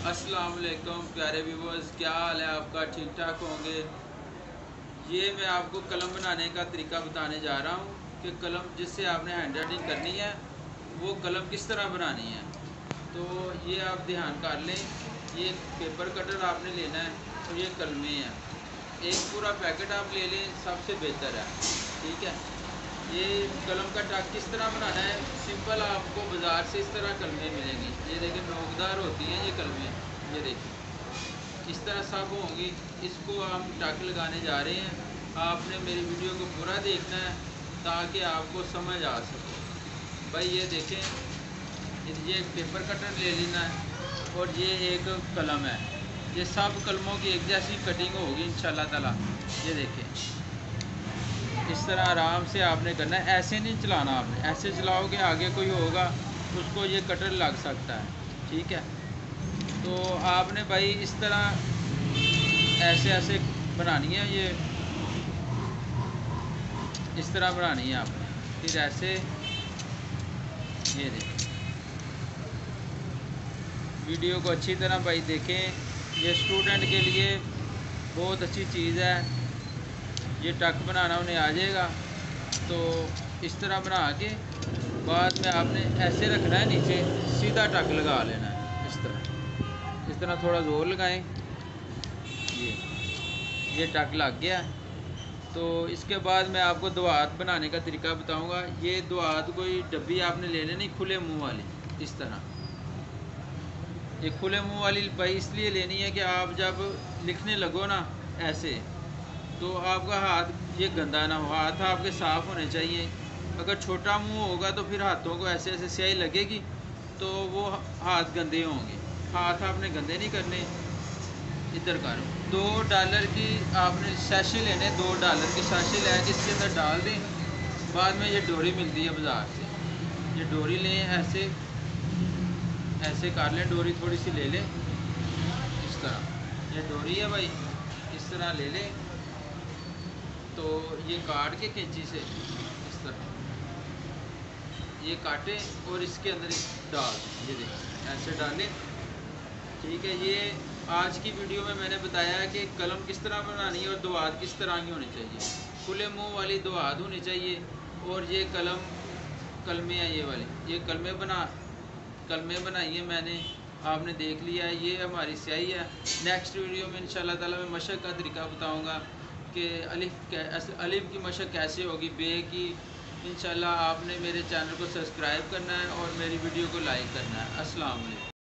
अस्सलाम वालेकुम प्यारे व्यूवर्स, क्या हाल है आपका? ठीक ठाक होंगे। ये मैं आपको कलम बनाने का तरीका बताने जा रहा हूँ कि कलम जिससे आपने हैंड राइटिंग करनी है वो कलम किस तरह बनानी है। तो ये आप ध्यान कर लें, ये पेपर कटर आपने लेना है और ये कलमें हैं। एक पूरा पैकेट आप ले लें, सबसे बेहतर है। ठीक है। ये कलम का टक किस तरह बनाना है, सिंपल आपको बाज़ार से इस तरह कलमें मिलेंगी। ये देखिए नोकदार होती हैं ये कलमें, ये देखिए इस तरह सब होंगी। इसको हम टक लगाने जा रहे हैं। आपने मेरी वीडियो को पूरा देखना है ताकि आपको समझ आ सके। भाई ये देखें, ये एक पेपर कटर ले लेना है और ये एक कलम है। ये सब कलमों की एक जैसी कटिंग होगी इंशाल्लाह ताला। ये देखें इस तरह आराम से आपने करना है, ऐसे नहीं चलाना। आपने ऐसे चलाओगे आगे कोई होगा उसको ये कटर लग सकता है। ठीक है। तो आपने भाई इस तरह ऐसे ऐसे बनानी है, ये इस तरह बनानी है आपने। फिर ऐसे ये देखें, वीडियो को अच्छी तरह भाई देखें। ये स्टूडेंट के लिए बहुत अच्छी चीज़ है। ये टक बनाना उन्हें आ जाएगा। तो इस तरह बना के बाद में आपने ऐसे रखना है, नीचे सीधा टक लगा लेना है। इस तरह थोड़ा ज़ोर लगाएं। ये टक लग गया। तो इसके बाद मैं आपको दुआत बनाने का तरीका बताऊंगा। ये दुआत कोई डब्बी आपने लेने नहीं, खुले मुंह वाली। इस तरह ये खुले मुंह वाली भाई इसलिए लेनी है कि आप जब लिखने लगो ना ऐसे, तो आपका हाथ ये गंदा ना हो, हाथ आपके साफ़ होने चाहिए। अगर छोटा मुंह होगा तो फिर हाथों को ऐसे ऐसे स्याही लगेगी तो वो हाथ गंदे होंगे। हाथ आपने गंदे नहीं करने। इधर करो, $2 की आपने सैशे लेने, $2 की सैशे लेके इसके अंदर डाल दें। बाद में ये डोरी मिलती है बाज़ार से, ये डोरी लें, ऐसे ऐसे कर लें, डोरी थोड़ी सी ले लें। इस तरह ये डोरी है भाई, इस तरह ले लें। तो ये काट के कैंची से इस तरह ये काटें और इसके अंदर डाल, ये देखिए ऐसे डालें। ठीक है। ये आज की वीडियो में मैंने बताया है कि कलम किस तरह बनानी है और दुआत किस तरह की होनी चाहिए। खुले मुंह वाली दुआत होनी चाहिए और ये कलमें हैं, ये वाली ये कलमें बनाई है मैंने, आपने देख लिया है। ये हमारी स्याही है। नेक्स्ट वीडियो में इंशाल्लाह ताला मैं मशक का तरीका बताऊंगा कि अलिफ की मशक कैसे होगी, बे की। इंशाल्लाह आपने मेरे चैनल को सब्सक्राइब करना है और मेरी वीडियो को लाइक करना है। अस्सलाम वालेकुम।